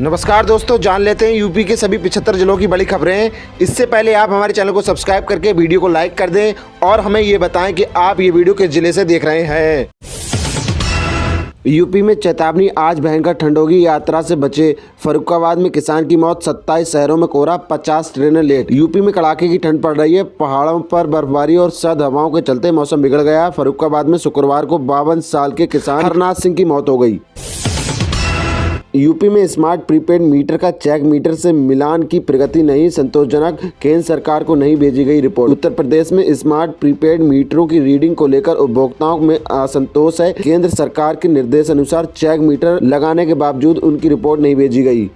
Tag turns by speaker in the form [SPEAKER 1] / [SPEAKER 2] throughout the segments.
[SPEAKER 1] नमस्कार दोस्तों, जान लेते हैं यूपी के सभी 75 जिलों की बड़ी खबरें। इससे पहले आप हमारे चैनल को सब्सक्राइब करके वीडियो को लाइक कर दें और हमें ये बताएं कि आप ये वीडियो किस जिले से देख रहे हैं। यूपी में चेतावनी, आज भयंकर ठंड होगी, यात्रा से बचे। फर्रुखाबाद में किसान की मौत, 27 शहरों में कोहरा, 50 ट्रेनें लेट। यूपी में कड़ाके की ठंड पड़ रही है। पहाड़ों पर बर्फबारी और सर्द हवाओं के चलते मौसम बिगड़ गया। फर्रुखाबाद में शुक्रवार को 52 साल के किसान हरनाथ सिंह की मौत हो गई। यूपी में स्मार्ट प्रीपेड मीटर का चेक मीटर से मिलान की प्रगति नहीं संतोषजनक, केंद्र सरकार को नहीं भेजी गई रिपोर्ट। उत्तर प्रदेश में स्मार्ट प्रीपेड मीटरों की रीडिंग को लेकर उपभोक्ताओं में असंतोष है। केंद्र सरकार के निर्देश अनुसार चेक मीटर लगाने के बावजूद उनकी रिपोर्ट नहीं भेजी गई।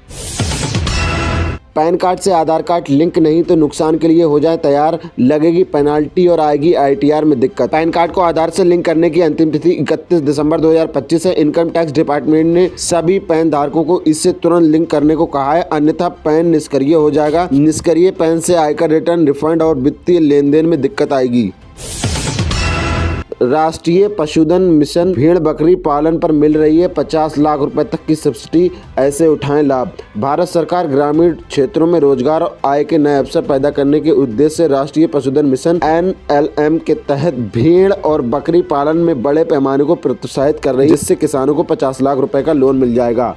[SPEAKER 1] पैन कार्ड से आधार कार्ड लिंक नहीं तो नुकसान के लिए हो जाए तैयार, लगेगी पेनाल्टी और आएगी आईटीआर में दिक्कत। पैन कार्ड को आधार से लिंक करने की अंतिम तिथि 31 दिसंबर 2025 है। इनकम टैक्स डिपार्टमेंट ने सभी पैन धारकों को इससे तुरंत लिंक करने को कहा है, अन्यथा पैन निष्क्रिय हो जाएगा। निष्क्रिय पैन से आयकर रिटर्न, रिफंड और वित्तीय लेन देन में दिक्कत आएगी। राष्ट्रीय पशुधन मिशन भेड़ बकरी पालन पर मिल रही है 50 लाख रुपए तक की सब्सिडी, ऐसे उठाएं लाभ। भारत सरकार ग्रामीण क्षेत्रों में रोजगार और आय के नए अवसर पैदा करने के उद्देश्य से राष्ट्रीय पशुधन मिशन NLM के तहत भेड़ और बकरी पालन में बड़े पैमाने को प्रोत्साहित कर रही है, जिससे किसानों को 50 लाख रुपए का लोन मिल जाएगा।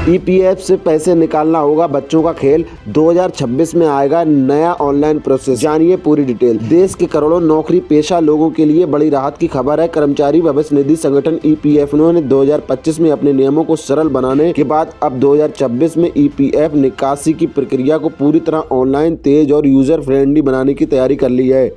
[SPEAKER 1] EPF से पैसे निकालना होगा बच्चों का खेल, 2026 में आएगा नया ऑनलाइन प्रोसेस, जानिए पूरी डिटेल। देश के करोड़ों नौकरी पेशा लोगों के लिए बड़ी राहत की खबर है। कर्मचारी भविष्य निधि संगठन EPF ने 2025 में अपने नियमों को सरल बनाने के बाद अब 2026 में EPF निकासी की प्रक्रिया को पूरी तरह ऑनलाइन, तेज और यूजर फ्रेंडली बनाने की तैयारी कर ली है।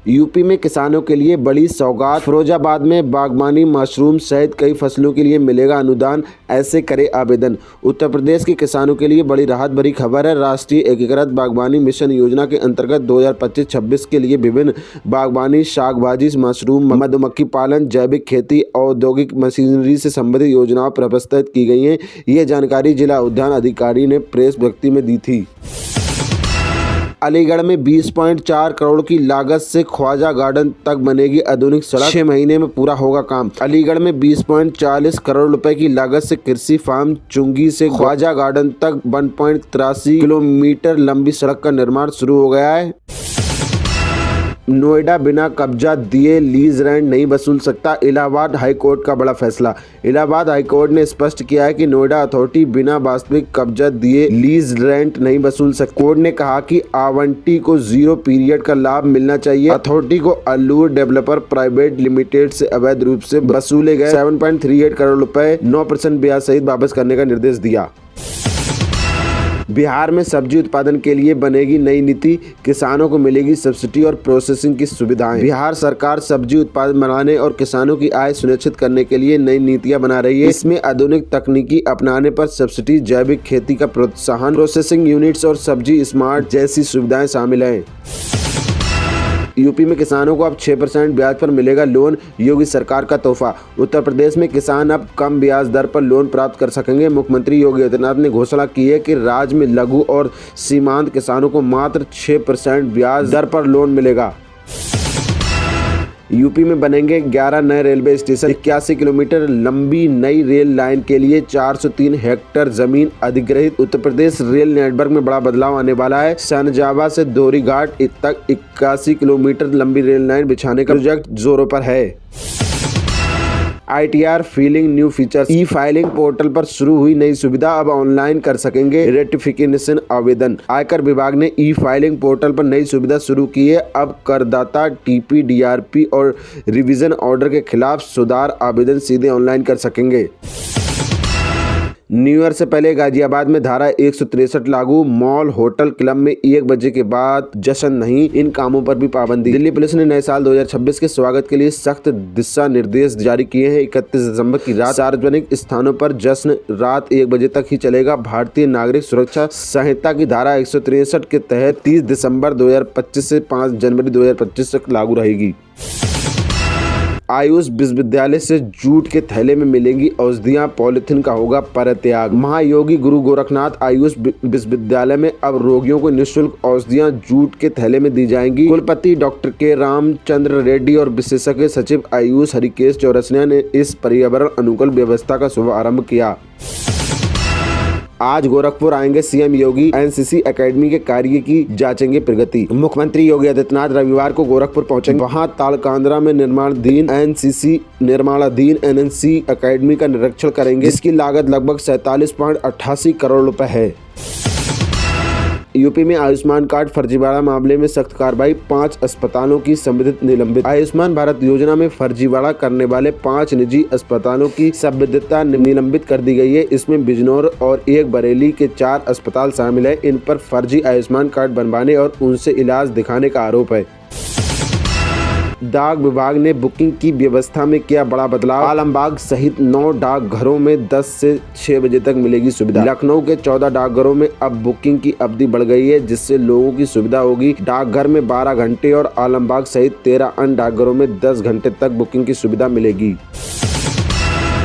[SPEAKER 1] यूपी में किसानों के लिए बड़ी सौगात, फिरोजाबाद में बागबानी, मशरूम सहित कई फसलों के लिए मिलेगा अनुदान, ऐसे करे आवेदन। उत्तर प्रदेश के किसानों के लिए बड़ी राहत भरी खबर है। राष्ट्रीय एकीकृत बागबानी मिशन योजना के अंतर्गत 2025-26 के लिए विभिन्न बागबानी, शाकभाजी, मशरूम, मधुमक्खी पालन, जैविक खेती, औद्योगिक मशीनरी से संबंधित योजनाएं प्रस्तावित की गई हैं। ये जानकारी जिला उद्यान अधिकारी ने प्रेस विज्ञप्ति में दी थी। अलीगढ़ में 20.4 करोड़ की लागत से ख्वाजा गार्डन तक बनेगी आधुनिक सड़क, 6 महीने में पूरा होगा काम। अलीगढ़ में 20.40 करोड़ रुपए की लागत से कृषि फार्म चुंगी से ख्वाजा गार्डन तक 1.83 किलोमीटर लंबी सड़क का निर्माण शुरू हो गया है। नोएडा बिना कब्जा दिए लीज रेंट नहीं वसूल सकता, इलाहाबाद हाईकोर्ट का बड़ा फैसला। इलाहाबाद हाईकोर्ट ने स्पष्ट किया है कि नोएडा अथॉरिटी बिना वास्तविक कब्जा दिए लीज रेंट नहीं वसूल सकती। कोर्ट ने कहा कि आवंटी को 0 पीरियड का लाभ मिलना चाहिए। अथॉरिटी को अल्लूर डेवलपर प्राइवेट लिमिटेड से अवैध रूप से वसूले गए 7.38 करोड़ रुपए 9% ब्याज सहित वापस करने का निर्देश दिया। बिहार में सब्जी उत्पादन के लिए बनेगी नई नीति, किसानों को मिलेगी सब्सिडी और प्रोसेसिंग की सुविधाएं। बिहार सरकार सब्जी उत्पादन बढ़ाने और किसानों की आय सुनिश्चित करने के लिए नई नीतियां बना रही है। इसमें आधुनिक तकनीकी अपनाने पर सब्सिडी, जैविक खेती का प्रोत्साहन, प्रोसेसिंग यूनिट्स और सब्जी स्मार्ट जैसी सुविधाएं शामिल हैं। यूपी में किसानों को अब 6% ब्याज पर मिलेगा लोन, योगी सरकार का तोहफा। उत्तर प्रदेश में किसान अब कम ब्याज दर पर लोन प्राप्त कर सकेंगे। मुख्यमंत्री योगी आदित्यनाथ ने घोषणा की है कि राज्य में लघु और सीमांत किसानों को मात्र 6% ब्याज दर पर लोन मिलेगा। यूपी में बनेंगे 11 नए रेलवे स्टेशन, 81 किलोमीटर लंबी नई रेल लाइन के लिए 403 हेक्टेयर जमीन अधिग्रहित। उत्तर प्रदेश रेल नेटवर्क में बड़ा बदलाव आने वाला है। सनजावा से दोरीघाट तक 81 किलोमीटर लंबी रेल लाइन बिछाने का प्रोजेक्ट जोरों पर है। ITR फीलिंग न्यू फीचर्स, ई फाइलिंग पोर्टल पर शुरू हुई नई सुविधा, अब ऑनलाइन कर सकेंगे रेटिफिकेशन आवेदन। आयकर विभाग ने ई फाइलिंग पोर्टल पर नई सुविधा शुरू की है। अब करदाता TP, DRP और रिवीजन ऑर्डर के खिलाफ सुधार आवेदन सीधे ऑनलाइन कर सकेंगे। न्यू ईयर से पहले गाजियाबाद में धारा 163 लागू, मॉल, होटल, क्लब में 1 बजे के बाद जश्न नहीं, इन कामों पर भी पाबंदी। दिल्ली पुलिस ने नए साल 2026 के स्वागत के लिए सख्त दिशा निर्देश जारी किए हैं। 31 दिसंबर की रात सार्वजनिक स्थानों पर जश्न रात 1 बजे तक ही चलेगा। भारतीय नागरिक सुरक्षा संहिता की धारा 163 के तहत 30 दिसंबर 2025 से 5 जनवरी 2025 तक लागू रहेगी। आयुष विश्वविद्यालय से जूट के थैले में मिलेंगी औषधियां, पॉलिथीन का होगा परित्याग। महायोगी गुरु गोरखनाथ आयुष विश्वविद्यालय में अब रोगियों को निःशुल्क औषधियां जूट के थैले में दी जाएंगी। कुलपति डॉक्टर के रामचंद्र रेड्डी और विशेषज्ञ सचिव आयुष हरिकेश चौरसिया ने इस पर्यावरण अनुकूल व्यवस्था का शुभारंभ किया। आज गोरखपुर आएंगे सीएम योगी, एनसीसी एकेडमी के कार्य की जांचेंगे प्रगति। मुख्यमंत्री योगी आदित्यनाथ रविवार को गोरखपुर पहुंचेंगे। वहां तालकांद्रा में निर्माणाधीन एनएनसी एकेडमी का निरीक्षण करेंगे, जिसकी लागत लगभग 47.88 करोड़ रुपए है। यूपी में आयुष्मान कार्ड फर्जीवाड़ा मामले में सख्त कार्रवाई, 5 अस्पतालों की संबंधित निलंबित। आयुष्मान भारत योजना में फर्जीवाड़ा करने वाले 5 निजी अस्पतालों की संबंधितता निलंबित कर दी गई है। इसमें बिजनौर और एक बरेली के 4 अस्पताल शामिल है। इन पर फर्जी आयुष्मान कार्ड बनवाने और उनसे इलाज दिखाने का आरोप है। डाक विभाग ने बुकिंग की व्यवस्था में किया बड़ा बदलाव। आलमबाग सहित 9 डाकघरों में 10 से 6 बजे तक मिलेगी सुविधा। लखनऊ के 14 डाकघरों में अब बुकिंग की अवधि बढ़ गई है, जिससे लोगों की सुविधा होगी। डाकघर में 12 घंटे और आलमबाग सहित 13 अन्य डाकघरों में 10 घंटे तक बुकिंग की सुविधा मिलेगी।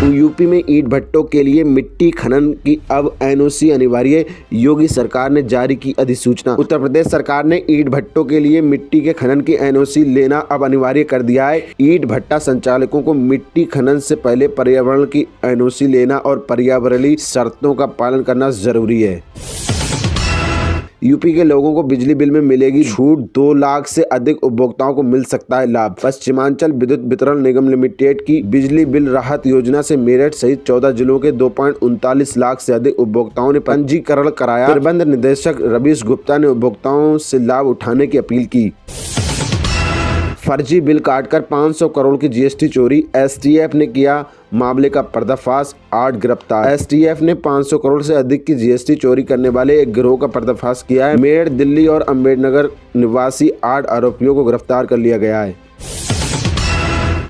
[SPEAKER 1] यूपी में ईंट भट्टों के लिए मिट्टी खनन की अब एनओसी अनिवार्य, योगी सरकार ने जारी की अधिसूचना। उत्तर प्रदेश सरकार ने ईंट भट्टों के लिए मिट्टी के खनन की एनओसी लेना अब अनिवार्य कर दिया है। ईंट भट्टा संचालकों को मिट्टी खनन से पहले पर्यावरण की एनओसी लेना और पर्यावरणीय शर्तों का पालन करना जरूरी है। यूपी के लोगों को बिजली बिल में मिलेगी छूट, 2 लाख से अधिक उपभोक्ताओं को मिल सकता है लाभ। पश्चिमांचल विद्युत वितरण निगम लिमिटेड की बिजली बिल राहत योजना से मेरठ सहित 14 जिलों के 2.39 लाख से अधिक उपभोक्ताओं ने पंजीकरण कराया। प्रबंध निदेशक रवीश गुप्ता ने उपभोक्ताओं से लाभ उठाने की अपील की। फर्जी बिल काटकर 500 करोड़ की जीएसटी चोरी, एसटीएफ ने किया मामले का पर्दाफाश, 8 गिरफ्तार। एसटीएफ ने 500 करोड़ से अधिक की जीएसटी चोरी करने वाले एक गिरोह का पर्दाफाश किया है। मेरठ, दिल्ली और अम्बेडकर निवासी 8 आरोपियों को गिरफ्तार कर लिया गया है।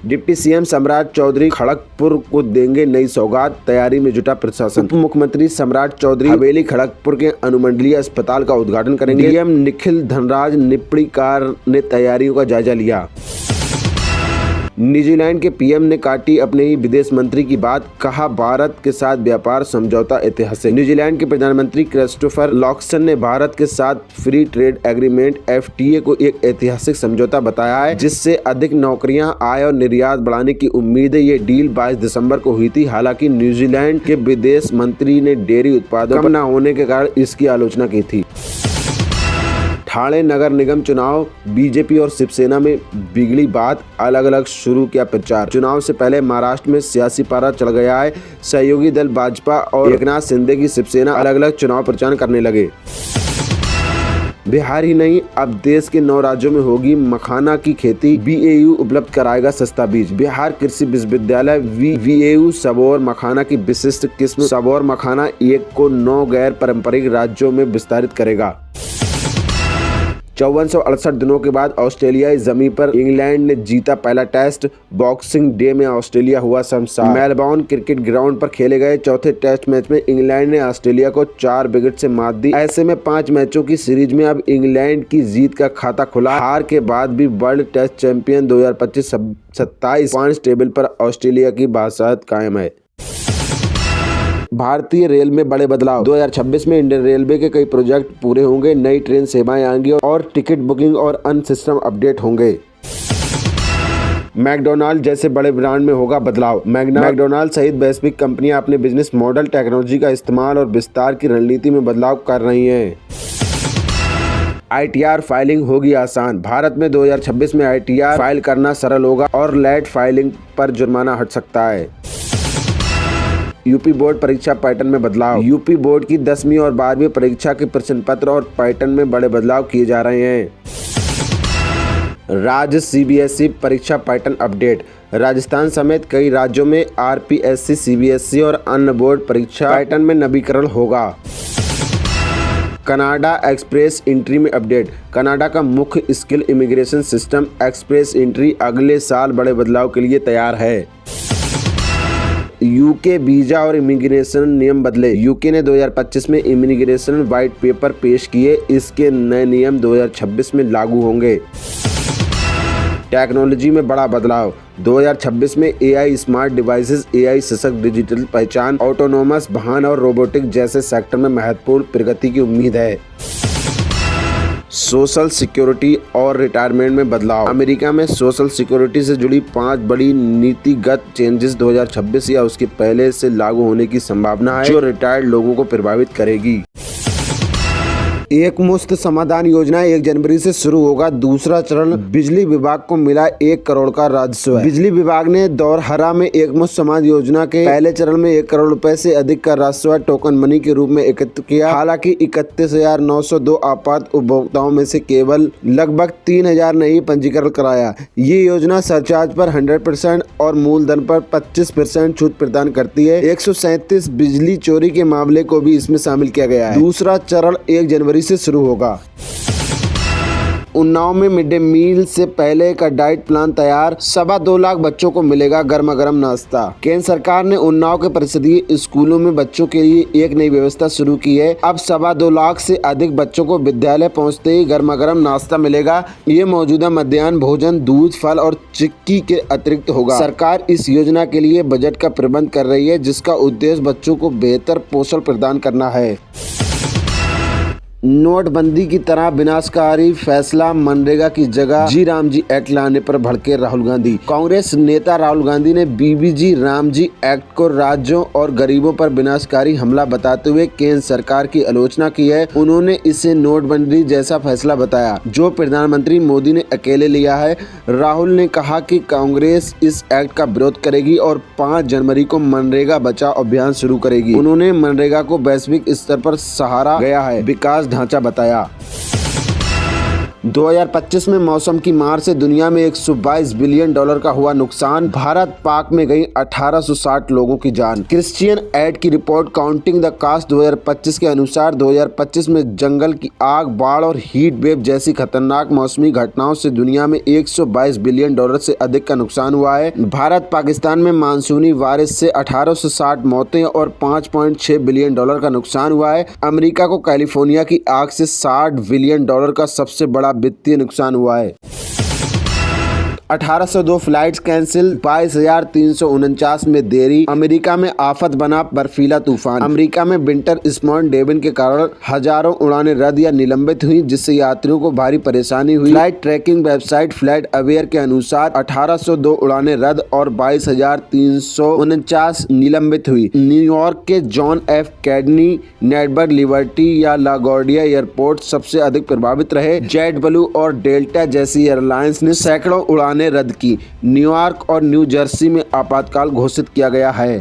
[SPEAKER 1] डिप्टी सीएम सम्राट चौधरी खड़गपुर को देंगे नई सौगात, तैयारी में जुटा प्रशासन। उप मुख्यमंत्री सम्राट चौधरी हवेली खड़गपुर के अनुमंडलीय अस्पताल का उद्घाटन करेंगे। डीएम निखिल धनराज निपड़ीकार ने तैयारियों का जायजा लिया। न्यूजीलैंड के पीएम ने काटी अपने ही विदेश मंत्री की बात, कहा भारत के साथ व्यापार समझौता ऐतिहासिक। न्यूजीलैंड के प्रधानमंत्री क्रिस्टोफर लक्सन ने भारत के साथ फ्री ट्रेड एग्रीमेंट FTA को एक ऐतिहासिक समझौता बताया है, जिससे अधिक नौकरियां, आय और निर्यात बढ़ाने की उम्मीद है। ये डील 22 दिसंबर को हुई थी। हालांकि न्यूजीलैंड के विदेश मंत्री ने डेयरी उत्पादों कम न होने के कारण इसकी आलोचना की थी। ठाणे नगर निगम चुनाव, बीजेपी और शिवसेना में बिगड़ी बात, अलग अलग शुरू किया प्रचार। चुनाव से पहले महाराष्ट्र में सियासी पारा चढ़ गया है। सहयोगी दल भाजपा और एकनाथ शिंदे की शिवसेना अलग अलग चुनाव प्रचार करने लगे। बिहार ही नहीं, अब देश के 9 राज्यों में होगी मखाना की खेती, BAU उपलब्ध कराएगा सस्ता बीज। बिहार कृषि विश्वविद्यालय VAU सबौर मखाना की विशिष्ट किस्म सबौर मखाना 1 को 9 गैर पारंपरिक राज्यों में विस्तारित करेगा। 5468 दिनों के बाद ऑस्ट्रेलियाई जमीन पर इंग्लैंड ने जीता पहला टेस्ट। बॉक्सिंग डे में ऑस्ट्रेलिया हुआ शर्मसार। मेलबॉर्न क्रिकेट ग्राउंड पर खेले गए चौथे टेस्ट मैच में इंग्लैंड ने ऑस्ट्रेलिया को 4 विकेट से मात दी। ऐसे में 5 मैचों की सीरीज में अब इंग्लैंड की जीत का खाता खुला। हार के बाद भी world test champion 2025 27 points table पर ऑस्ट्रेलिया की बादशाहत कायम है। भारतीय रेल में बड़े बदलाव, 2026 में इंडियन रेलवे के कई प्रोजेक्ट पूरे होंगे। नई ट्रेन सेवाएं आएंगी और टिकट बुकिंग और अन्य सिस्टम अपडेट होंगे। मैकडॉनल्ड जैसे बड़े ब्रांड में होगा बदलाव। मैकडॉनल्ड सहित वैश्विक कंपनियां अपने बिजनेस मॉडल, टेक्नोलॉजी का इस्तेमाल और विस्तार की रणनीति में बदलाव कर रही हैं। ITR फाइलिंग होगी आसान। भारत में 2026 में ITR फाइल करना सरल होगा और लेट फाइलिंग पर जुर्माना हट सकता है। यूपी बोर्ड परीक्षा पैटर्न में बदलाव। यूपी बोर्ड की 10वीं और 12वीं परीक्षा के प्रश्न पत्र और पैटर्न में बड़े बदलाव किए जा रहे हैं। राज्य CBSE परीक्षा पैटर्न अपडेट। राजस्थान समेत कई राज्यों में RPSC, CBSE और अन्य बोर्ड परीक्षा पैटर्न में नवीकरण होगा। कनाडा एक्सप्रेस एंट्री में अपडेट। कनाडा का मुख्य skill immigration system express entry अगले साल बड़े बदलाव के लिए तैयार है। यूके वीजा और इमिग्रेशन नियम बदले। यूके ने 2025 में इमिग्रेशन व्हाइट पेपर पेश किए। इसके नए नियम 2026 में लागू होंगे। टेक्नोलॉजी में बड़ा बदलाव। 2026 में AI स्मार्ट डिवाइसेस, AI सशक्त डिजिटल पहचान, ऑटोनोमस वाहन और रोबोटिक जैसे सेक्टर में महत्वपूर्ण प्रगति की उम्मीद है। सोशल सिक्योरिटी और रिटायरमेंट में बदलाव। अमेरिका में सोशल सिक्योरिटी से जुड़ी 5 बड़ी नीतिगत चेंजेस 2026 या उसके पहले से लागू होने की संभावना है, जो रिटायर्ड लोगों को प्रभावित करेगी। एक मुश्त समाधान योजना 1 जनवरी से शुरू होगा। दूसरा चरण, बिजली विभाग को मिला 1 करोड़ का राजस्व। बिजली विभाग ने दौरहरा में एक मुश्त समाधान योजना के पहले चरण में 1 करोड़ रुपए से अधिक का राजस्व टोकन मनी के रूप में एकत्र किया। हालांकि 31,902 आपात उपभोक्ताओं में से केवल लगभग 3,000 ने ही पंजीकरण कराया। ये योजना सरचार्ज पर 100% और मूलधन पर 25% छूट प्रदान करती है। 137 बिजली चोरी के मामले को भी इसमें शामिल किया गया है। दूसरा चरण 1 जनवरी से शुरू होगा। उन्नाव में मिड डे मील से पहले का डाइट प्लान तैयार। 2.25 लाख बच्चों को मिलेगा गर्मा गर्म नाश्ता। केंद्र सरकार ने उन्नाव के परिषदीय स्कूलों में बच्चों के लिए एक नई व्यवस्था शुरू की है। अब 2.25 लाख से अधिक बच्चों को विद्यालय पहुंचते ही गर्मा गर्म नाश्ता मिलेगा। ये मौजूदा मध्याह्न भोजन दूध, फल और चिक्की के अतिरिक्त होगा। सरकार इस योजना के लिए बजट का प्रबंध कर रही है, जिसका उद्देश्य बच्चों को बेहतर पोषण प्रदान करना है। नोटबंदी की तरह विनाशकारी फैसला, मनरेगा की जगह जी रामजी एक्ट लाने पर भड़के राहुल गांधी। कांग्रेस नेता राहुल गांधी ने बीबीजी रामजी एक्ट को राज्यों और गरीबों पर विनाशकारी हमला बताते हुए केंद्र सरकार की आलोचना की है। उन्होंने इसे नोटबंदी जैसा फैसला बताया, जो प्रधानमंत्री मोदी ने अकेले लिया है। राहुल ने कहा कि कांग्रेस इस एक्ट का विरोध करेगी और 5 जनवरी को मनरेगा बचाओ अभियान शुरू करेगी। उन्होंने मनरेगा को वैश्विक स्तर पर सहारा गया है विकास ढांचा बताया। 2025 में मौसम की मार से दुनिया में $122 बिलियन का हुआ नुकसान। भारत पाक में गई 1860 लोगों की जान। क्रिश्चियन एड की रिपोर्ट काउंटिंग द कास्ट 2025 के अनुसार 2025 में जंगल की आग, बाढ़ और हीट वेव जैसी खतरनाक मौसमी घटनाओं से दुनिया में $122 बिलियन से अधिक का नुकसान हुआ है। भारत पाकिस्तान में मानसूनी बारिश से 1860 मौतें और $5.6 बिलियन का नुकसान हुआ है। अमेरिका को कैलिफोर्निया की आग से $60 बिलियन का सबसे बड़ा वित्तीय नुकसान हुआ है। 1802 फ्लाइट्स कैंसिल, 22,349 में देरी। अमेरिका में आफत बना बर्फीला तूफान। अमेरिका में विंटर स्मॉर्न डेविन के कारण हजारों उड़ानें रद्द या निलंबित हुई, जिससे यात्रियों को भारी परेशानी हुई। Flight tracking website flight aware के अनुसार 1802 उड़ानें रद्द और 22,349 निलंबित हुई। न्यूयॉर्क के John F Kennedy, network, liberty या लागोर्डिया एयरपोर्ट सबसे अधिक प्रभावित रहे। जेट ब्लू और डेल्टा जैसी एयरलाइंस ने सैकड़ों उड़ानें रद्द की। न्यूयॉर्क और न्यू जर्सी में आपातकाल घोषित किया गया है।